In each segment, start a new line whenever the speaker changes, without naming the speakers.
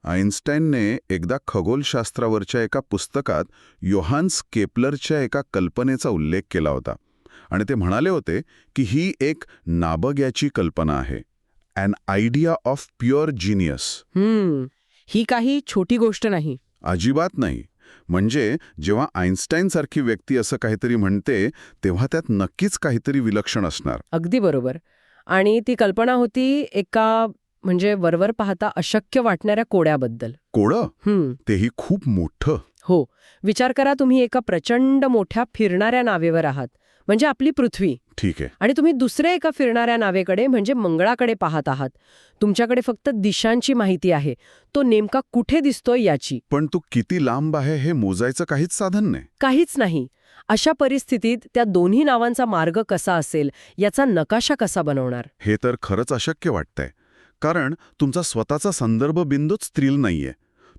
आइन्स्टाईनने एकदा खगोलशास्त्रावरच्या एका पुस्तकात योहान्स केपलरच्या एका कल्पनेचा उल्लेख केला होता आणि ते म्हणाले होते की ही एक नाबग्याची कल्पना आहे, an idea of pure genius.
ही काही छोटी गोष्ट नाही.
अजिबात नाही. म्हणजे जेव्हा आइन्स्टाईनसारखी व्यक्ती असं काहीतरी म्हणते तेव्हा त्यात नक्कीच काहीतरी विलक्षण असणार.
अगदी बरोबर. आणि ती कल्पना होती एका म्हणजे वरवर पाहता अशक्य वाटणाऱ्या कोड्याबद्दल.
कोडं? तेही खूप मोठं.
हो. विचार करा, तुम्ही एका प्रचंड मोठ्या फिरणाऱ्या नावेवर आहात, म्हणजे आपली पृथ्वी.
ठीक आहे.
आणि तुम्ही दुसऱ्या एका फिरणाऱ्या नावेकडे म्हणजे मंगळाकडे पाहत आहात. तुमच्याकडे फक्त दिशांची माहिती आहे, तो नेमका कुठे दिसतोय याची.
पण तो किती लांब आहे हे मोजायचं काहीच साधन नाही.
काहीच नाही. अशा परिस्थितीत त्या दोन्ही नावांचा मार्ग कसा असेल, याचा नकाशा कसा बनवणार?
हे तर खरंच अशक्य वाटतंय. कारण तुमचा स्वतःचा संदर्भ बिंदूच स्थिर नाहीये.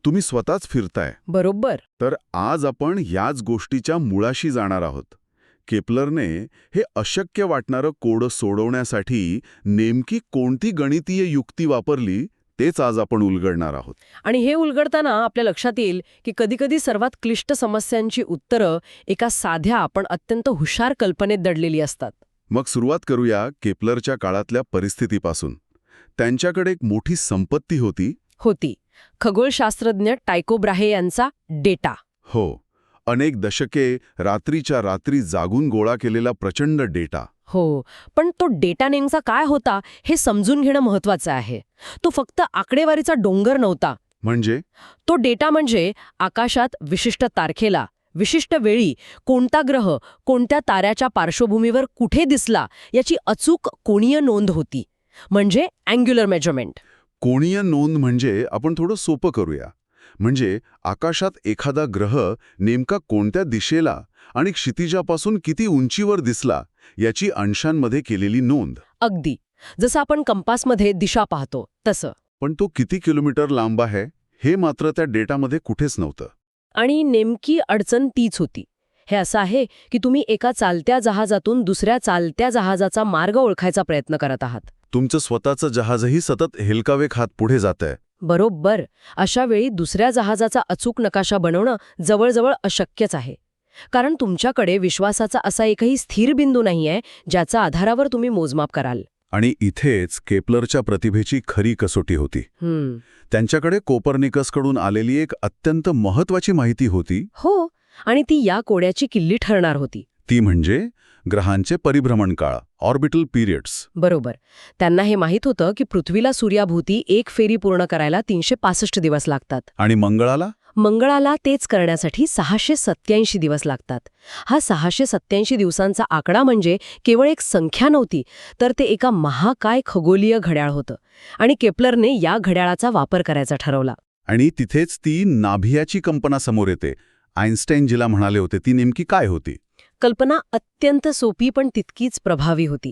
तुम्ही स्वतःच फिरताय.
बरोबर.
तर आज आपण याच गोष्टीच्या मुळाशी जाणार आहोत. केपलरने हे अशक्य वाटणारं कोडं सोडवण्यासाठी नेमकी कोणती गणितीय युक्ती वापरली तेच आज आपण उलगडणार आहोत.
आणि हे उलगडताना आपल्या लक्षात येईल की कधीकधी सर्वात क्लिष्ट समस्यांची उत्तरं एका साध्या पण अत्यंत हुशार कल्पनेत दडलेली असतात.
मग सुरुवात करूया केपलरच्या काळातल्या परिस्थितीपासून. त्यांच्याकडे एक मोठी संपत्ती
होती खगोलशास्त्रज्ञ टायको ब्राहे यांचा डेटा.
हो. अनेक दशके रात्रीच्या रात्री जागून गोळा केलेला प्रचंड डेटा.
हो. पण तो डेटा नेमका काय होता हे समजून घेणं महत्वाचं आहे. तो फक्त आकडेवारीचा डोंगर नव्हता.
म्हणजे?
तो डेटा म्हणजे आकाशात विशिष्ट तारखेला, विशिष्ट वेळी कोणता ग्रह कोणत्या ताऱ्याच्या पार्श्वभूमीवर कुठे दिसला याची अचूक कोणीय नोंद होती. म्हणजे अँग्युलर मेजरमेंट.
कोणीय नोंद म्हणजे आपण थोडं सोपं करूया. म्हणजे आकाशात एखादा ग्रह नेमका कोणत्या दिशेला आणि क्षितिजापासून किती उंचीवर दिसला याची अंशांमध्ये केलेली नोंद.
अगदी जसं आपण कंपासमध्ये दिशा पाहतो तसं.
पण तो किती किलोमीटर लांब आहे हे मात्र त्या डेटामध्ये कुठेच नव्हतं.
आणि नेमकी अडचण तीच होती. हे असं आहे की तुम्ही एका चालत्या जहाजातून दुसऱ्या चालत्या जहाजाचा मार्ग ओळखायचा प्रयत्न करत आहात.
तुमचं स्वतःचं जहाजही सतत हेलकावे खात पुढे जातंय.
बरोबर. अशा वेळी दुसऱ्या जहाजाचा अचूक नकाशा बनवणं जवळजवळ अशक्यच आहे. कारण तुमच्याकडे विश्वासाचा असा एकही स्थिर बिंदू नाहीये ज्याच्या आधारावर तुम्ही मोजमाप कराल.
आणि इथेच केपलरच्या प्रतिभेची खरी कसोटी होती. त्यांच्याकडे कोपर्निकसकडून आलेली एक अत्यंत महत्वाची माहिती होती.
हो. आणि ती या कोड्याची किल्ली ठरणार होती.
ती म्हणजे ग्रहांचे परिभ्रमण काळ, ऑर्बिटल पिरियड्स.
बरोबर. त्यांना हे माहीत होतं की पृथ्वीला सूर्याभोवती एक फेरी पूर्ण करायला 365 दिवस लागतात.
आणि
मंगळाला तेच करण्यासाठी 687 दिवस लागतात. हा 687 दिवसांचा आकडा म्हणजे केवळ एक संख्या नव्हती, तर ते एका महाकाय खगोलीय घड्याळ होतं. आणि केपलरने या घड्याळाचा वापर करायचा ठरवला.
आणि तिथेच ती नाभियाची कल्पना समोर येते. आइन्स्टाईन जिला म्हणाले होते ती नेमकी काय होती?
कल्पना अत्यंत सोपी पण तितकीच प्रभावी होती.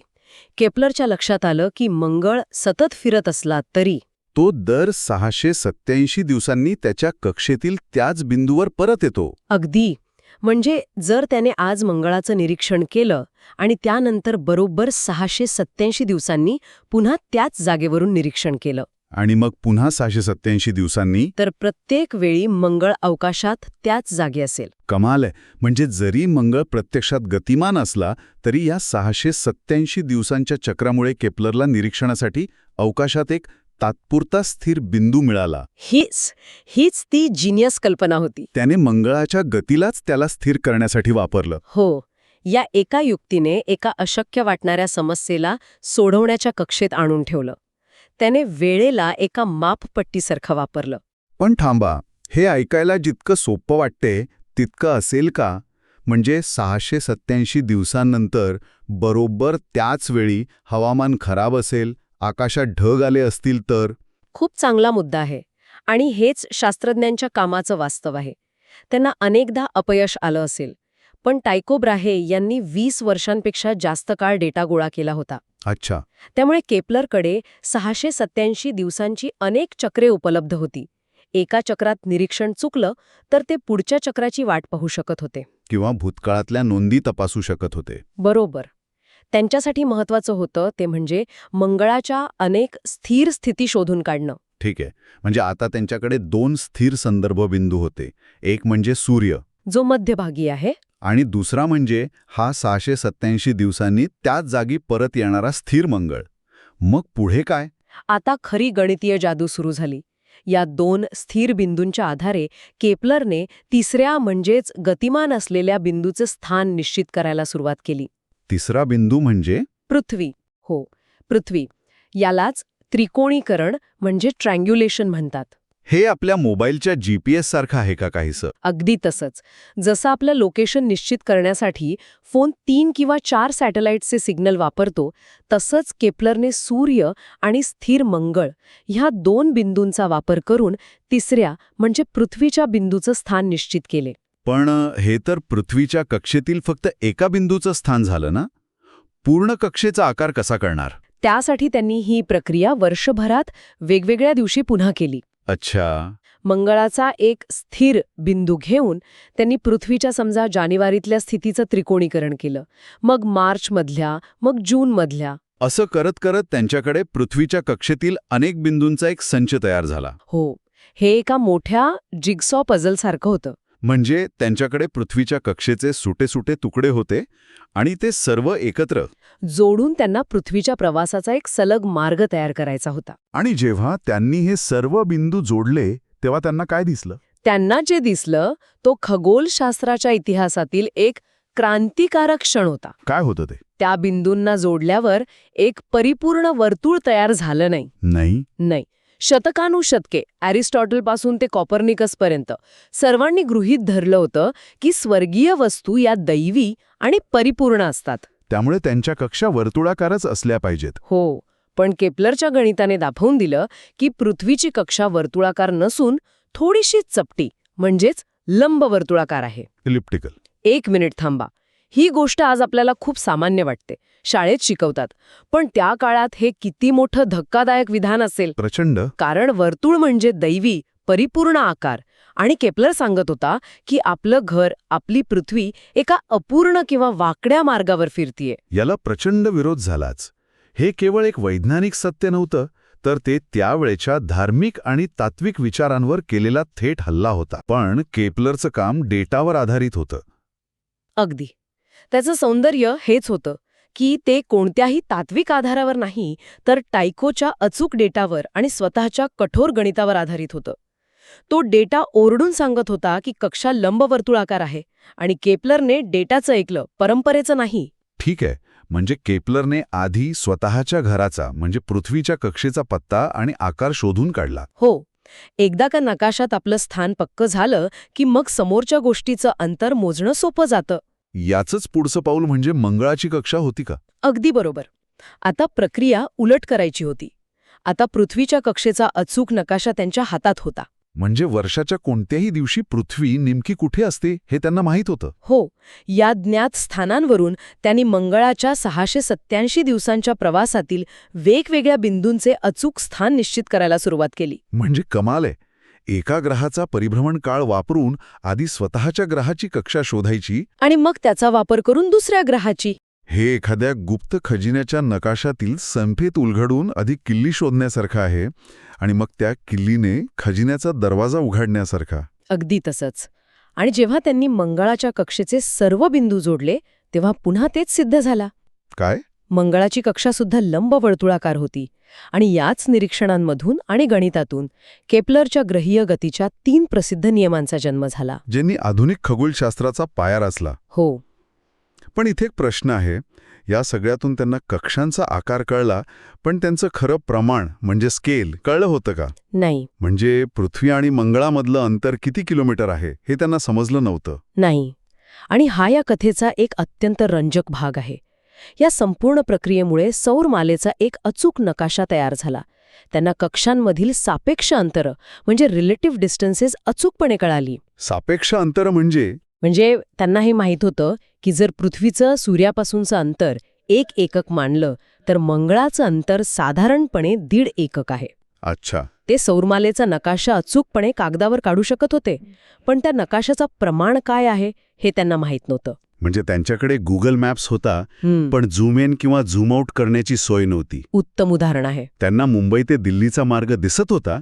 केपलरच्या लक्षात आलं की मंगळ सतत फिरत असला तरी
तो दर 687 दिवसांनी त्याच्या कक्षेतील त्याच बिंदूवर परत येतो.
अगदी. म्हणजे जर त्याने आज मंगळाचं निरीक्षण केलं आणि त्यानंतर बरोबर 687 दिवसांनी पुन्हा त्याच जागेवरून निरीक्षण केलं
आणि मग पुन्हा 687 दिवसांनी,
तर प्रत्येक वेळी मंगळ अवकाशात त्याच जागी असेल.
कमाल आहे. म्हणजे जरी मंगळ प्रत्यक्षात गतिमान असला तरी या 687 दिवसांच्या चक्रामुळे केपलरला निरीक्षणासाठी अवकाशात एक तात्पुरता स्थिर बिंदू मिळाला.
हीच ती जिनियस कल्पना होती.
त्याने मंगळाच्या गतीलाच त्याला स्थिर करण्यासाठी वापरलं.
हो. या एका युक्तीने एका अशक्य वाटणाऱ्या समस्येला सोडवण्याच्या कक्षेत आणून ठेवलं. त्याने वेळेला एका मापपट्टीसारखं वापरलं.
पण थांबा, हे ऐकायला जितकं सोपं वाटते तितकं असेल का? म्हणजे 687 दिवसांनंतर बरोबर त्याच वेळी हवामान खराब असेल, आकाशात ढग आले असतील तर?
खूप चांगला मुद्दा आहे. आणि हेच शास्त्रज्ञांच्या कामाचं वास्तव आहे. त्यांना अनेकदा अपयश आलं असेल, पण टायको ब्राहे यांनी 20 वर्षांपेक्षा जास्त काळ डेटा गोळा केला होता.
अच्छा.
त्यामुळे केपलरकडे 687 दिवसांची अनेक चक्रे उपलब्ध होती. एका चक्रात निरीक्षण चुकलं तर ते पुढच्या चक्राची वाट पाहू शकत होते.
किंवा भूतकाळातल्या नोंदी तपासू शकत होते.
बरोबर. त्यांच्यासाठी महत्वाचं होतं ते म्हणजे मंगळाच्या अनेक स्थिर स्थिती शोधून काढणं.
ठीक आहे. म्हणजे आता त्यांच्याकडे 2 स्थिर संदर्भ बिंदू होते. एक म्हणजे सूर्य
जो मध्यभागी आहे.
आणि दुसरा म्हणजे हा 687 दिवसांनी त्याच जागी परत येणारा स्थिर मंगळ. मग पुढे काय?
आता खरी गणितीय जादू सुरू झाली. या 2 स्थिर बिंदूंच्या आधारे केपलरने तिसऱ्या म्हणजेच गतिमान असलेल्या बिंदूचं स्थान निश्चित करायला सुरुवात केली.
तिसरा बिंदू म्हणजे
पृथ्वी. हो, पृथ्वी. यालाच त्रिकोणीकरण म्हणजे ट्रँग्युलेशन म्हणतात.
हे आपल्या मोबाईलच्या GPS सारखं आहे का काहीसं?
अगदी तसंच. जसं आपलं लोकेशन निश्चित करण्यासाठी फोन 3 किंवा 4 सॅटेलाइटचे सिग्नल वापरतो, तसंच केपलरने सूर्य आणि स्थिर मंगळ ह्या 2 बिंदूंचा वापर करून तिसऱ्या म्हणजे पृथ्वीच्या बिंदूचं स्थान निश्चित केले.
पण हे तर पृथ्वीच्या कक्षेतील फक्त एका बिंदूचं स्थान झालं ना? पूर्ण कक्षेचा आकार कसा कळणार?
त्यासाठी त्यांनी ही प्रक्रिया वर्षभरात वेगवेगळ्या दिवशी पुन्हा केली.
अच्छा.
मंगळाचा एक स्थिर बिंदू घेऊन त्यांनी पृथ्वीच्या समजा जानेवारीतल्या स्थितीचं त्रिकोणीकरण केलं. मग मार्चमधल्या, मग जूनमधल्या.
असं करत करत त्यांच्याकडे पृथ्वीच्या कक्षेतील अनेक बिंदूंचा एक संच तयार झाला.
हो, हे एका मोठ्या जिगसॉ पझलसारखं होतं.
म्हणजे त्यांच्याकडे पृथ्वीच्या कक्षेचे सुटे तुकडे होते आणि ते सर्व एकत्र
जोडून त्यांना पृथ्वीच्या प्रवासाचा एक सलग मार्ग तयार करायचा होता.
आणि जेव्हा त्यांनी हे सर्व बिंदू जोडले तेव्हा त्यांना काय दिसलं?
त्यांना जे दिसलं तो खगोलशास्त्राच्या इतिहासातील एक क्रांतिकारक क्षण होता.
काय होतं ते?
त्या बिंदूंना जोडल्यावर एक परिपूर्ण वर्तुळ तयार झालं नाही. शतकानुशतके ॲरिस्टॉटलपासून ते कॉपर्निकसपर्यंत सर्वांनी गृहीत धरलं होतं की स्वर्गीय वस्तू या दैवी आणि परिपूर्ण असतात.
त्यामुळे त्यांच्या कक्षा वर्तुळाकारच असल्या पाहिजेत.
हो, पण केपलरच्या गणिताने दाखवून दिलं की पृथ्वीची कक्षा वर्तुळाकार नसून थोडीशी चपटी म्हणजेच लंबवर्तुळाकार आहे.
इलिप्टिकल.
1 मिनिट थांबा. ही गोष्ट आज आपल्याला खूप सामान्य वाटते, शाळेत शिकवतात. पण त्या काळात हे किती मोठं धक्कादायक विधान असेल.
प्रचंड.
कारण वर्तुळ म्हणजे दैवी परिपूर्ण आकार आणि केपलर सांगत होता की आपलं घर, आपली पृथ्वी एका अपूर्ण किंवा वाकड्या मार्गावर फिरतीये.
याला प्रचंड विरोध झालाच. हे केवळ एक वैज्ञानिक सत्य नव्हतं, तर ते त्यावेळेच्या धार्मिक आणि तात्विक विचारांवर केलेला थेट हल्ला होता. पण केपलरचं काम डेटावर आधारित होतं.
अगदी. त्याचं सौंदर्य हेच होतं की ते कोणत्याही तात्विक आधारावर नाही, तर टायकोच्या अचूक डेटावर आणि स्वतःच्या कठोर गणितावर आधारित होतं. तो डेटा ओरडून सांगत होता की कक्षा लंबवर्तुळाकार आहे आणि केपलरने डेटाचं ऐकलं, परंपरेचं नाही.
ठीक आहे. म्हणजे केपलरने आधी स्वतःच्या घराचा म्हणजे पृथ्वीच्या कक्षेचा पत्ता आणि आकार शोधून काढला.
हो. एकदा का नकाशात आपलं स्थान पक्कं झालं की मग समोरच्या गोष्टीचं अंतर मोजणं सोपं जातं.
याचंच पुढचं पाऊल म्हणजे मंगळाची कक्षा होती का?
अगदी बरोबर. आता प्रक्रिया उलट करायची होती. आता पृथ्वीच्या कक्षेचा अचूक नकाशा त्यांच्या हातात होता.
म्हणजे वर्षाच्या कोणत्याही दिवशी पृथ्वी नेमकी कुठे असते हे त्यांना माहीत होतं.
हो. या ज्ञात स्थानांवरून त्यांनी मंगळाच्या 687 दिवसांच्या प्रवासातील वेगवेगळ्या बिंदूंचे अचूक स्थान निश्चित करायला सुरुवात केली.
म्हणजे कमाल आहे. एका ग्रहाचा परिभ्रमण काळ वापरून आधी स्वतःच्या ग्रहाची कक्षा शोधायची
आणि मग त्याचा वापर करून दुसऱ्या ग्रहाची.
हे एखाद्या गुप्त खजिन्याच्या नकाशातील संपेत उलगडून अधिक किल्ली शोधण्यासारखं आहे आणि मग त्या किल्लीने खजिन्याचा दरवाजा उघडण्यासारखा.
अगदी तसंच. आणि जेव्हा त्यांनी मंगळाच्या कक्षेचे सर्व बिंदू जोडले तेव्हा पुन्हा तेच सिद्ध झाला.
काय?
मंगळाची कक्षासुद्धा लंबवर्तुळाकार होती. आणि याच निरीक्षणांमधून आणि गणितातून केपलरच्या ग्रहीय गतीच्या 3 प्रसिद्ध नियमांचा जन्म झाला,
ज्यांनी आधुनिक खगोलशास्त्राचा पाया रचला.
हो.
पण इथे एक प्रश्न आहे. या सगळ्यातून त्यांना कक्षांचा आकार कळला, पण त्यांचं खरं प्रमाण म्हणजे स्केल कळलं होतं का?
नाही.
म्हणजे पृथ्वी आणि मंगळामधलं अंतर किती किलोमीटर आहे हे त्यांना समजलं नव्हतं.
नाही. आणि हा या कथेचा एक अत्यंत रंजक भाग आहे. या संपूर्ण प्रक्रियेमुळे सौरमालेचा एक अचूक नकाशा तयार झाला. त्यांना कक्षांमधील सापेक्ष अंतरं म्हणजे रिलेटिव्ह डिस्टन्सेस अचूकपणे कळाली.
सापेक्ष अंतर म्हणजे
त्यांना हे माहीत होतं की जर पृथ्वीचं सूर्यापासूनचं अंतर 1 एकक मानलं तर मंगळाचं अंतर साधारणपणे 1.5 एकक आहे.
अच्छा.
ते सौरमालेचा नकाशा अचूकपणे कागदावर काढू शकत होते, पण त्या नकाशाचं प्रमाण काय आहे हे त्यांना माहीत नव्हतं.
म्हणजे त्यांच्याकडे गुगल मॅप्स होता,
पण
पण झूम इन किंवा झूम आउट करण्याची सोय नव्हती.
उत्तम उदाहरण आहे.
त्यांना मुंबई ते दिल्लीचा मार्ग दिसत होता,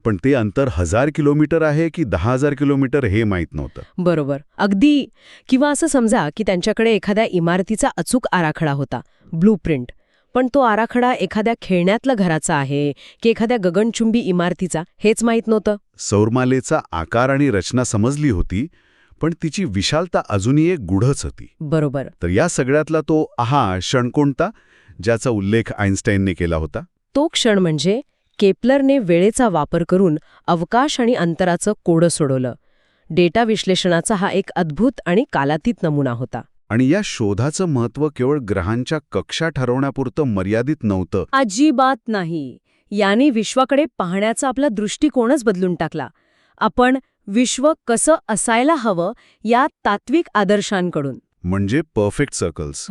पण ते अंतर 1000 किलोमीटर आहे की 10,000 किलोमीटर हे माहीत नव्हतं.
बरोबर, अगदी. किंवा असं समजा की त्यांच्याकडे एखाद्या इमारतीचा अचूक आराखडा होता, ब्लूप्रिंट, पण तो आराखडा एखाद्या खेळण्यातल्या घराचा आहे की एखाद्या गगनचुंबी इमारतीचा हेच माहीत नव्हतं.
सौरमालेचा आकार आणि रचना समजली होती, पण तिची विशालता अजूनही एक गूढच होती.
बरोबर.
तर या सगळ्यातला तो क्षण कोणता, ज्याचा उल्लेख आईन्स्टाईनने केला होता?
तो क्षण म्हणजे केपलरने वेळेचा वापर करून अवकाश आणि अंतराचं कोडं सोडवलं. डेटा विश्लेषणाचा हा एक अद्भुत आणि कालातीत नमुना होता.
आणि या शोधाचं महत्त्व केवळ ग्रहांच्या कक्षा ठरवण्यापुरतं मर्यादित नव्हतं.
अजिबात नाही. याने विश्वाकडे पाहण्याचा आपला दृष्टिकोनच बदलून टाकला. आपण विश्व कसं असायला हवं या तात्विक आदर्शांकडून,
म्हणजे परफेक्ट सर्कल्स,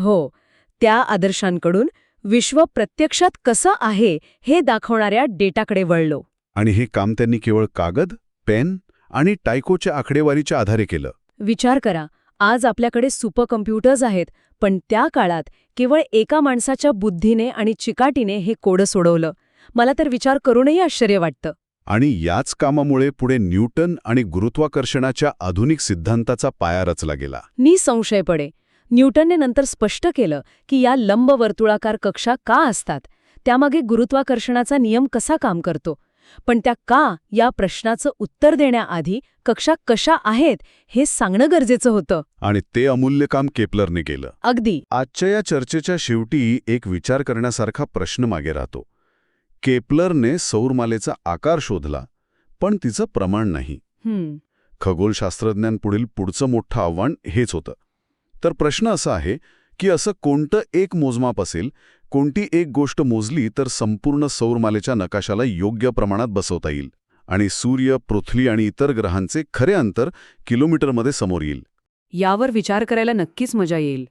त्या आदर्शांकडून विश्व प्रत्यक्षात कसं आहे हे दाखवणाऱ्या डेटाकडे वळलो.
आणि हे काम त्यांनी केवळ कागद, पेन आणि टायकोच्या आकडेवारीच्या आधारे केलं.
विचार करा, आज आपल्याकडे सुपर कम्प्युटर्स आहेत, पण त्या काळात केवळ एका माणसाच्या बुद्धीने आणि चिकाटीने हे कोडं सोडवलं. मला तर विचार करूनही आश्चर्य वाटतं.
आणि याच कामामुळे पुढे न्यूटन आणि गुरुत्वाकर्षणाच्या आधुनिक सिद्धांताचा पाया रचला गेला.
निसंशयपणे न्यूटनने नंतर स्पष्ट केलं की या लंबवर्तुळाकार कक्षा का असतात, त्यामागे गुरुत्वाकर्षणाचा नियम कसा काम करतो. पण त्या का या प्रश्नाचं उत्तर देण्याआधी कक्षा कशा आहेत हे सांगणं गरजेचं होतं.
आणि ते अमूल्य काम केपलरने केलं.
अगदी.
आजच्या या चर्चेच्या शेवटी एक विचार करण्यासारखा प्रश्न मागे राहतो. केपलरने सौरमालेचा आकार शोधला, पण तिचं प्रमाण नाही. खगोलशास्त्रज्ञांपुढील पुढचं मोठं आव्हान हेच होतं. तर प्रश्न असा आहे की असं कोणतं एक मोजमाप असेल, कोणती एक गोष्ट मोजली तर संपूर्ण सौरमालेच्या नकाशाला योग्य प्रमाणात बसवता येईल आणि सूर्य, पृथ्वी आणि इतर ग्रहांचे खरे अंतर किलोमीटरमध्ये समोर येईल.
यावर विचार करायला नक्कीच मजा येईल.